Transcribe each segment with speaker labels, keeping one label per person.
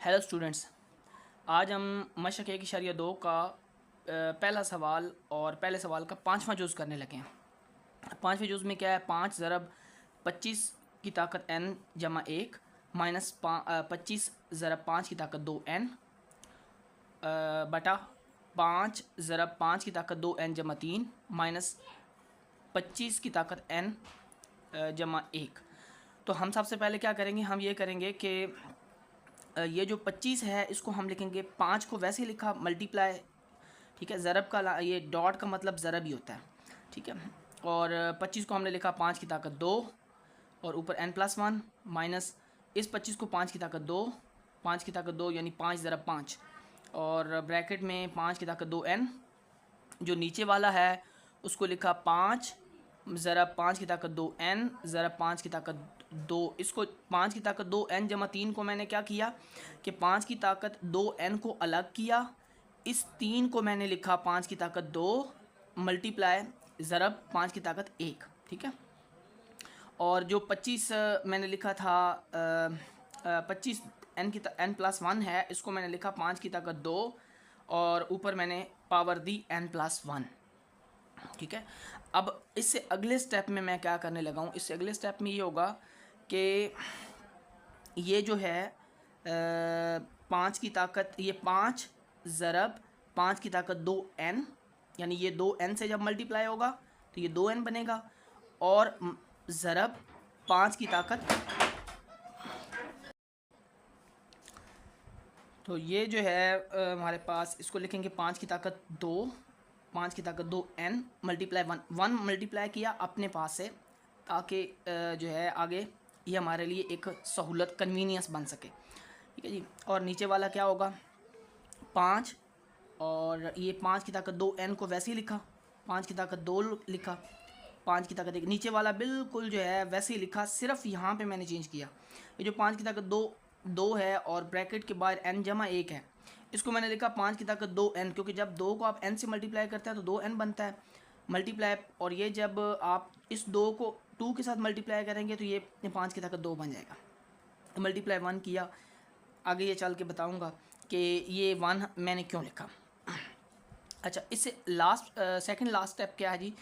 Speaker 1: Hello students, आज हम मशक़ 1.2 का पहला सवाल और पहले सवाल का पाँचवा जुज़ करने लगे हैं। पाँचवें जुज़ में क्या है, 5 ज़रब 25 की ताकत n जमा 1 माइनस 25 ज़रब 5 की ताकत 2n बटा 5 ज़रब 5 की ताकत 2n जमा 3 माइनस 25 की ताकत n जमा 1। तो हम सबसे पहले क्या करेंगे, हम ये करेंगे कि ये जो 25 है इसको हम लिखेंगे, 5 को वैसे ही लिखा मल्टीप्लाई, ठीक है। ज़रब का ये डॉट का मतलब ज़रब ही होता है, ठीक है। और 25 को हमने लिखा 5 की ताकत 2 और ऊपर n+1 माइनस इस 25 को 5 की ताकत 2, 5 की ताकत 2 यानी 5 ज़रब 5 और ब्रैकेट में 5 की ताकत 2n। जो नीचे वाला है उसको लिखा 5 ज़रब 5 की ताकत 2n ज़रब 5 की ताकत 2। इसको 5 की ताकत 2n जमा 3 को मैंने क्या किया कि 5 की ताकत 2n को अलग किया, इस 3 को मैंने लिखा 5 की ताकत 2 मल्टीप्लाई ज़रब 5 की ताकत 1, ठीक है। और जो 25 मैंने लिखा था 25 n+1 है, इसको मैंने लिखा 5 की ताकत 2 और ऊपर मैंने पावर दी n+1, ठीक है। अब इससे अगले स्टेप में मैं क्या करने लगा हूँ, इससे अगले स्टेप में ये होगा कि ये जो है 5 की ताकत, ये 5 ज़रब 5 की ताकत 2n, यानी ये 2n से जब मल्टीप्लाई होगा तो ये 2n बनेगा और ज़रब 5 की ताकत, तो ये जो है हमारे पास, इसको लिखेंगे 5 की ताकत 2, 5 की ताकत 2n मल्टीप्लाई 1 मल्टीप्लाई किया अपने पास से, ताकि जो है आगे ये हमारे लिए एक सहूलत कन्वीनियंस बन सके, ठीक है जी। और नीचे वाला क्या होगा 5 और ये 5 की ताकत 2n को वैसे ही लिखा, 5 की ताकत 2 लिखा, 5 की ताकत 1। नीचे वाला बिल्कुल जो है वैसे ही लिखा, सिर्फ यहाँ पे मैंने चेंज किया। ये जो 5 की ताकत 2 है और ब्रैकेट के बाहर n जमा 1 है, इसको मैंने लिखा 5 की ताकत 2n, क्योंकि जब 2 को आप n से मल्टीप्लाई करते हैं तो 2n बनता है मल्टीप्लाई, और ये जब आप इस 2 को 2 के साथ मल्टीप्लाई करेंगे तो ये 5 की ताकत 2 बन जाएगा। मल्टीप्लाई 1 किया, आगे ये चल के बताऊंगा कि ये 1 मैंने क्यों लिखा। अच्छा, इससे लास्ट सेकंड लास्ट स्टेप क्या है जी,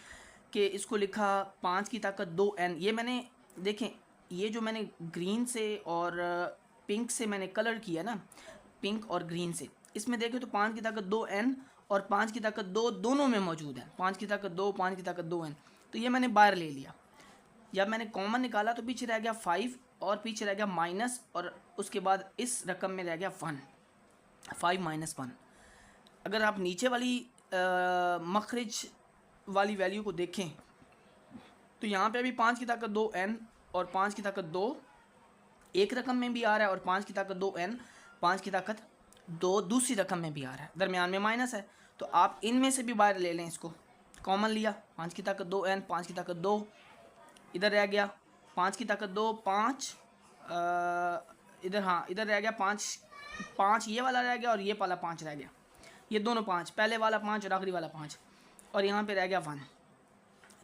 Speaker 1: कि इसको लिखा 5 की ताकत 2n। ये मैंने देखें, ये जो मैंने ग्रीन से और पिंक से मैंने कलर किया ना, पिंक और ग्रीन से, इसमें देखें तो 5 की ताकत 2n और 5 की ताकत 2 दोनों में मौजूद है। 5 की ताकत 2, 5 की ताकत 2n, तो ये मैंने बाहर ले लिया। जब मैंने कॉमन निकाला तो पीछे रह गया 5 और पीछे रह गया माइनस, और उसके बाद इस रकम में रह गया 1, 5 माइनस 1। अगर आप नीचे वाली मखरज वाली वैल्यू को देखें तो यहाँ पे अभी 5 की ताकत 2n और 5 की ताकत 2 एक रकम में भी आ रहा है, और 5 की ताकत 2n 5 की ताकत 2 दूसरी रकम में भी आ रहा है, दरमियान में माइनस है। तो आप इनमें से भी बाहर ले लें, इसको कॉमन लिया, 5 की ताकत 2n 5 की ताकत 2 इधर रह गया, 5 की ताकत 2 5 इधर, हाँ इधर रह गया 5 ये वाला रह गया और ये वाला 5 रह गया, ये दोनों 5, पहले वाला 5 और आखिरी वाला 5, और यहाँ पे रह गया 1।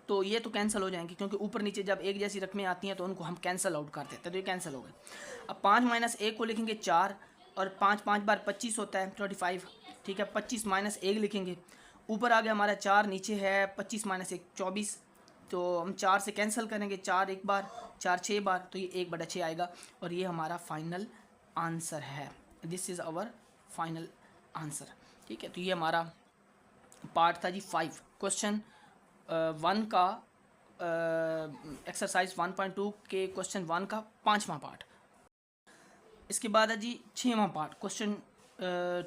Speaker 1: तो ये तो कैंसिल हो जाएंगे, क्योंकि ऊपर नीचे जब एक जैसी रकमें आती हैं तो उनको हम कैंसिल आउट कर देते हैं, तो ये कैंसिल हो गए। अब 5 माइनस 1 को लिखेंगे 4, और 5 5 बार 25 होता है 25, ठीक है। 25 माइनस 1 लिखेंगे, ऊपर आ गया हमारा 4, नीचे है 25 माइनस 1 24, तो हम 4 से कैंसिल करेंगे, 4 एक बार, 4 6 बार, तो ये 1/6 आएगा, और ये हमारा फाइनल आंसर है। This is our final answer, ठीक है। तो ये हमारा पार्ट था जी 5, क्वेश्चन 1 का एक्सरसाइज 1.2 के क्वेश्चन 1 का 5वां पार्ट। इसके बाद है जी 6वां पार्ट, क्वेश्चन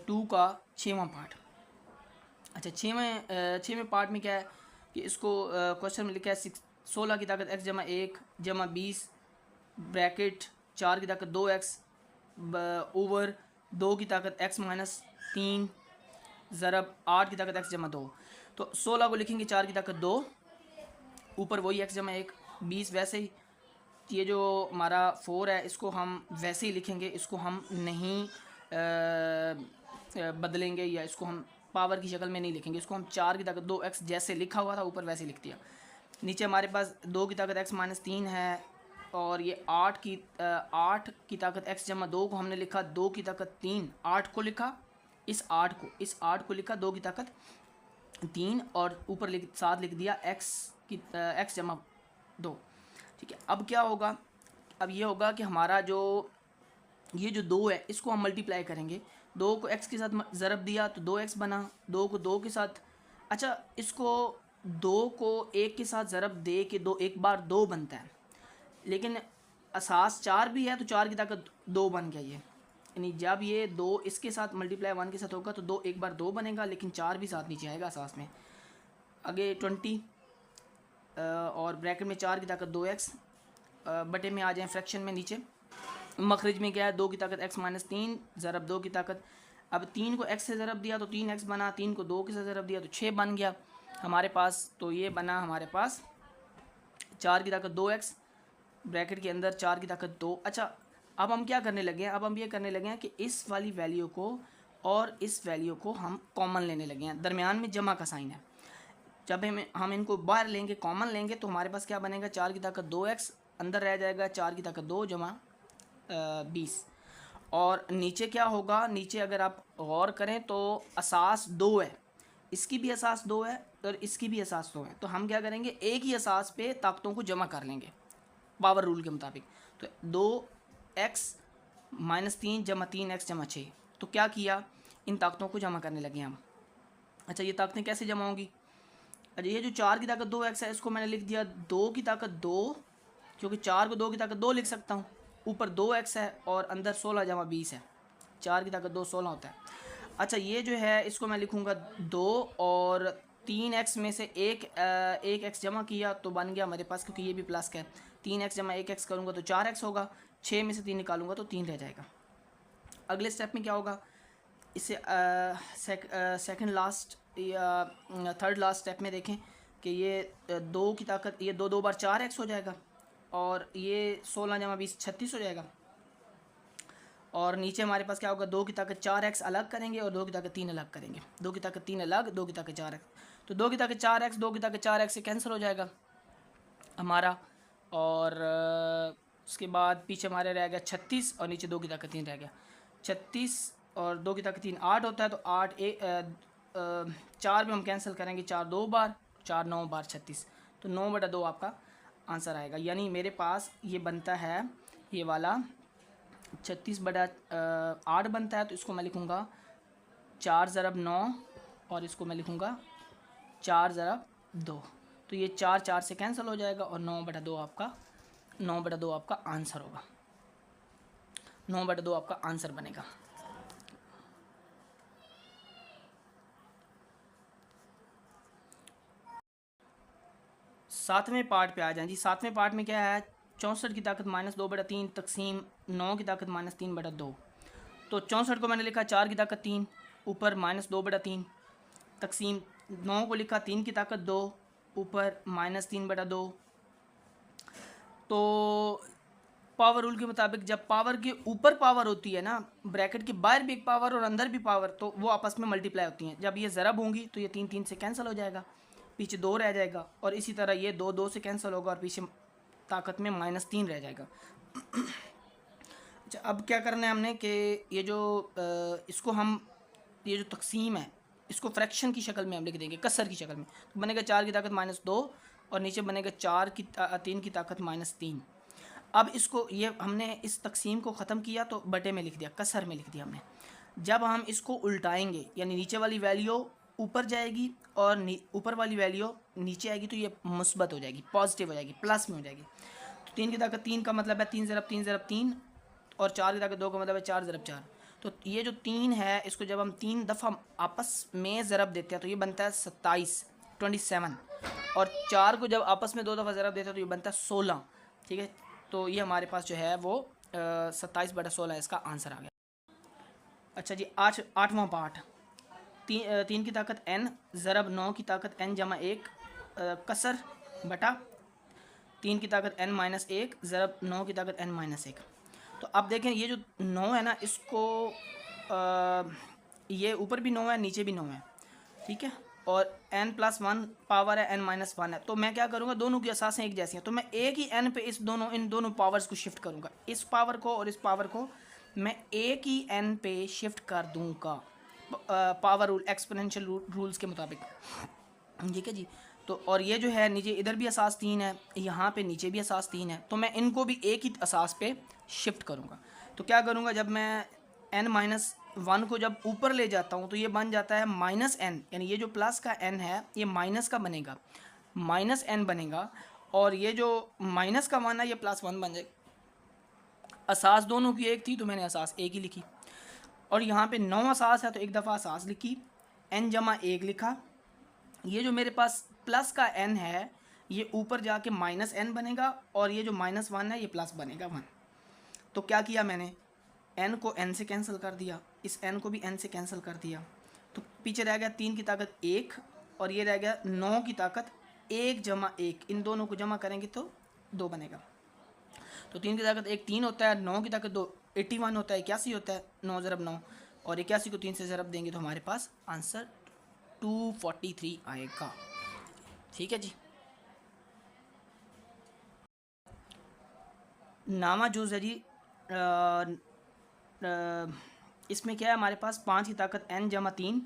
Speaker 1: 2 का 6वां पार्ट। अच्छा, 6वें पार्ट में क्या है कि इसको क्वेश्चन में लिखा है 16 की ताकत x जमा 1 जमा 20 ब्रैकेट 4 की ताकत 2x ओवर 2 की ताकत x माइनस 3 ज़रब 8 की ताकत x जमा 2। तो 16 को लिखेंगे 4 की ताकत 2, ऊपर वही x जमा 1, 20 वैसे ही, ये जो हमारा 4 है इसको हम वैसे ही लिखेंगे, इसको हम नहीं बदलेंगे, या इसको हम पावर की शक्ल में नहीं लिखेंगे, इसको हम 4 की ताकत 2x जैसे लिखा हुआ था ऊपर वैसे लिख दिया। नीचे हमारे पास 2 की ताकत x माइनस 3 है और ये 8 की ताकत x जमा 2 को हमने लिखा 2 की ताकत 3, 8 को लिखा, इस 8 को लिखा 2 की ताकत 3 और ऊपर 7 लिख दिया x जमा 2। ठीक है, अब क्या होगा, अब ये होगा कि हमारा ये जो 2 है इसको हम मल्टीप्लाई करेंगे। 2 को x के साथ ज़रब दिया तो 2x बना, 2 को 2 के साथ, अच्छा इसको 2 को 1 के साथ ज़रब दे के 2 एक बार 2 बनता है, लेकिन असास 4 भी है तो 4 की ताकत 2 बन गया ये, यानी जब ये 2 इसके साथ मल्टीप्लाई 1 के साथ होगा तो 2 एक बार 2 बनेगा, लेकिन 4 भी साथ नीचे आएगा असास में। आगे 20 और ब्रैकेट में 4 की ताकत 2x, बटे में आ जाए फ्रैक्शन में नीचे, मखरज में क्या है 2 की ताकत x माइनस 3 ज़रब 2 की ताकत, अब 3 को x से ज़रब दिया तो 3x बना, 3 को 2 के से ज़रब दिया तो 6 बन गया हमारे पास। तो ये बना हमारे पास 4 की ताकत 2x ब्रैकेट के अंदर 4 की ताकत 2। अच्छा अब हम क्या करने लगे हैं, अब हम ये करने लगे हैं कि इस वाली वैल्यू को और इस वैल्यू को हम कॉमन लेने लगे हैं, दरमियान में जमा का साइन है। जब हम इनको बाहर लेंगे, कॉमन लेंगे, तो हमारे पास क्या बनेगा 4 की ताकत 2x अंदर रह जाएगा, 4 की ताकत 2 जमा 20। और नीचे क्या होगा, नीचे अगर आप गौर करें तो असास 2 है, इसकी भी असास 2 है और इसकी भी असास 2 है, तो हम क्या करेंगे एक ही असास पे ताकतों को जमा कर लेंगे पावर रूल के मुताबिक। तो 2x माइनस 3 जमा 3x जमा 6, तो क्या किया इन ताकतों को जमा करने लगे हम। अच्छा ये ताकतें कैसे जमा होंगी, अच्छा ये जो 4 की ताकत 2x है इसको मैंने लिख दिया 2 की ताकत 2, क्योंकि 4 को 2 की ताकत 2 लिख सकता हूँ, ऊपर 2x है और अंदर 16 जमा 20 है, 4 की ताकत 2 16 होता है। अच्छा ये जो है इसको मैं लिखूँगा 2 और 3x में से एक x जमा किया तो बन गया हमारे पास, क्योंकि ये भी प्लस का है, 3x जमा 1x करूँगा तो 4x होगा, 6 में से 3 निकालूंगा तो 3 रह जाएगा। अगले स्टेप में क्या होगा, इसे सेकंड लास्ट या थर्ड लास्ट स्टेप में देखें कि ये 2 की ताकत, ये 2 बार 4x हो जाएगा और ये 16 जमा 20 36 हो जाएगा। और नीचे हमारे पास क्या होगा 2 की ताकत 4x अलग करेंगे और 2 की ताकत 3 अलग करेंगे, 2 की ताकत 3 अलग, 2 की ताकत 4x, तो 2 की ताकत 4x 2 की ताकत 4x से कैंसिल हो जाएगा हमारा। और उसके बाद पीछे हमारे रह गया 36 और नीचे 2 की ताकत 3 रह गया, 36 और 2 की ताकत 3 8 होता है, तो 4 में हम कैंसिल करेंगे, 4 2 बार, 4 9 बार 36, तो 9/2 आपका आंसर आएगा। यानी मेरे पास ये बनता है ये वाला 36/8 बनता है, तो इसको मैं लिखूँगा 4 ज़रब 9 और इसको मैं लिखूँगा 4 ज़रब 2, तो ये 4 4 से कैंसिल हो जाएगा और 9/2 आपका आंसर होगा, 9/2 आपका आंसर बनेगा। सातवें पार्ट पे आ जाएं जी। सातवें पार्ट में क्या है, 64 की ताकत -2/3 तकसीम 9 की ताकत -3/2। तो 64 को मैंने लिखा 4 की ताकत 3 ऊपर -2/3 तकसीम 9 को लिखा 3 की ताकत 2 ऊपर -3/2। तो पावर रूल के मुताबिक जब पावर के ऊपर पावर होती है ना, ब्रैकेट के बाहर भी एक पावर और अंदर भी पावर, तो वो आपस में मल्टीप्लाई होती हैं। जब ये ज़रब होंगी तो ये 3 3 से कैंसिल हो जाएगा, पीछे 2 रह जाएगा, और इसी तरह ये 2 2 से कैंसिल होगा और पीछे ताकत में -3 रह जाएगा। अच्छा अब क्या करना है हमने कि ये जो इसको हम ये जो तकसीम है इसको फ्रैक्शन की शक्ल में हम लिख देंगे, कसर की शक्ल में, तो बनेगा 4 की ताकत -2 और नीचे बनेगा 3 की ताकत -3। अब इसको ये हमने इस तकसीम को ख़त्म किया तो बटे में लिख दिया, कसर में लिख दिया हमने। जब हम इसको उल्टाएंगे यानी नीचे वाली वैल्यू ऊपर जाएगी और ऊपर वाली वैल्यू नीचे आएगी, तो ये मुस्बत हो जाएगी, पॉजिटिव हो जाएगी, प्लस में हो जाएगी। तो 3 की ताकत 3 का मतलब है 3 ज़रब 3 ज़रब 3 और 4 की ताकत 2 का मतलब है 4 ज़रब 4। तो ये जो 3 है इसको जब हम 3 दफ़ा आपस में ज़रब देते हैं तो ये बनता है 27 और 4 को जब आपस में 2 दफ़ा ज़रब देते हैं तो ये बनता है 16। ठीक है, तो ये हमारे पास जो है वो 27/16 इसका आंसर आ गया। अच्छा जी, आठवां पार्ट, 3 की ताकत n ज़रब 9 की ताकत n जमा 1 कसर बटा 3 की ताकत n-1 ज़रब 9 की ताकत n-1। तो अब देखें ये जो 9 है ना, इसको ये ऊपर भी 9 है नीचे भी 9 है, ठीक है, और n+1 पावर है n-1 है, तो मैं क्या करूँगा, दोनों की असासें एक जैसी हैं, तो मैं एक ही n पे इन दोनों पावर्स को शिफ्ट करूँगा, इस पावर को और इस पावर को मैं एक ही n पे शिफ्ट कर दूँगा पावर रूल, एक्सपोनेंशियल रूल्स के मुताबिक। ठीक है जी। तो और ये जो है नीचे इधर भी असास 3 है, यहाँ पे नीचे भी असास 3 है, तो मैं इनको भी एक ही असास पे शिफ्ट करूँगा। तो क्या करूँगा, जब मैं n-1 को जब ऊपर ले जाता हूँ तो ये बन जाता है -n, यानी ये जो प्लस का n है ये माइनस का बनेगा, -n बनेगा, और ये जो माइनस का 1 है ये +1 बन जाएगा। असास दोनों की एक थी तो मैंने असास एक ही लिखी, और यहाँ पे 9 असास है तो एक दफ़ा असास लिखी, n-1 लिखा। ये जो मेरे पास प्लस का n है ये ऊपर जाके -n बनेगा, और ये जो -1 है ये प्लस बनेगा 1। तो क्या किया मैंने, n को n से कैंसिल कर दिया, इस n को भी n से कैंसिल कर दिया, तो पीछे रह गया 3 की ताकत 1, और ये रह गया 9 की ताकत 1 जमा 1, इन दोनों को जमा करेंगे तो 2 बनेगा। तो 3 की ताकत 1 3 होता है, 9 की ताकत 2 81 होता है, 81 होता है, 9 ज़रब 9, और 81 को 3 से ज़रब देंगे तो हमारे पास आंसर 243 आएगा। ठीक है जी। नामा जूज़ है जी, इसमें क्या है हमारे पास 5 की ताकत n जमा 3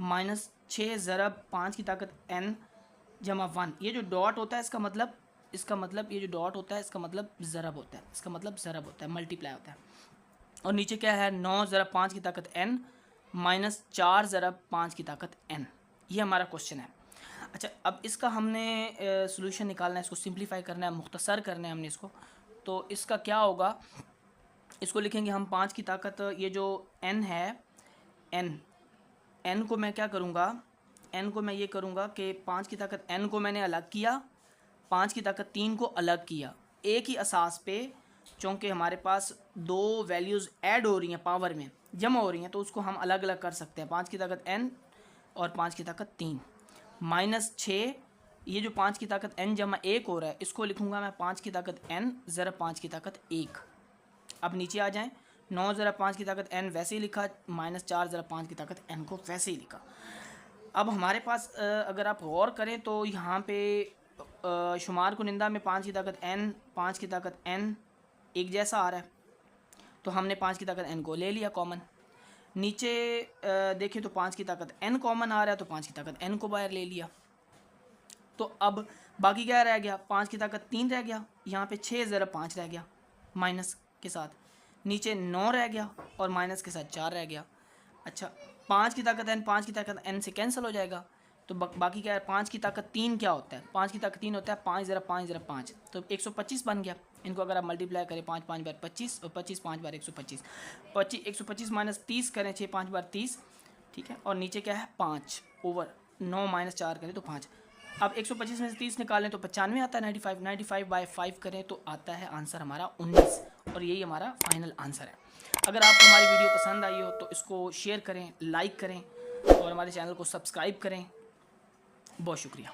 Speaker 1: -6 ज़रब 5 की ताकत n जमा 1। ये जो डॉट होता है इसका मतलब ये जो डॉट होता है इसका मतलब ज़रब होता है, इसका मतलब ज़रब होता है, मल्टीप्लाई होता है। और नीचे क्या है, 9 ज़रब 5 की ताकत n -4 ज़रब 5 की ताकत n। ये हमारा क्वेश्चन है। अच्छा, अब इसका हमने सोल्यूशन निकालना है, इसको सिंप्लीफाई करना है, मुख्तसर करना है हमने इसको। तो इसका क्या होगा, इसको लिखेंगे हम 5 की ताकत, ये जो n है n को मैं क्या करूँगा, n को मैं ये करूँगा कि 5 की ताकत n को मैंने अलग किया, 5 की ताकत 3 को अलग किया, एक ही असास पे, चूँकि हमारे पास दो वैल्यूज़ ऐड हो रही हैं, पावर में जमा हो रही हैं, तो उसको हम अलग अलग कर सकते हैं। 5 की ताकत n और 5 की ताकत 3 -6, ये जो 5 की ताकत n जमा 1 हो रहा है इसको लिखूँगा मैं 5 की ताकत n ज़रब 5 की ताकत 1। अब नीचे आ जाएं, 9 ज़रब 5 की ताकत n वैसे ही लिखा, -4 ज़रब 5 की ताकत n को वैसे ही लिखा। अब हमारे पास अगर आप गौर करें तो यहाँ पे शुमार कुनिंदा में 5 की ताकत n 5 की ताकत n एक जैसा आ रहा है, तो हमने 5 की ताकत n को ले लिया कॉमन। नीचे देखें तो 5 की ताकत n कॉमन आ रहा है, तो 5 की ताकत n को बाहर ले लिया। तो अब बाकी क्या रह गया, 5 की ताकत 3 रह गया, यहाँ पे 6 ज़रब 5 रह गया माइनस के साथ, नीचे 9 रह गया और माइनस के साथ 4 रह गया। अच्छा, 5 की ताकत n 5 की ताकत n से कैंसिल हो जाएगा, तो बाकी क्या है, 5 की ताकत 3 क्या होता है, 5 की ताकत 3 होता है 5 ज़रब 5 ज़रब 5, तो 125 बन गया। इनको अगर आप मल्टीप्लाई करें 5 5 बार 25 और 25 5 बार 125, 125 माइनस 30 करें 6 5 बार 30, ठीक है, और नीचे क्या है 5 ओवर 9 माइनस 4 करें तो 5। अब 125 में से 30 निकालें तो 95 आता है, 95 बाय 5 करें तो आता है आंसर हमारा 19, और यही हमारा फाइनल आंसर है। अगर आपको हमारी वीडियो पसंद आई हो तो इसको शेयर करें, लाइक करें और हमारे चैनल को सब्सक्राइब करें। बहुत शुक्रिया।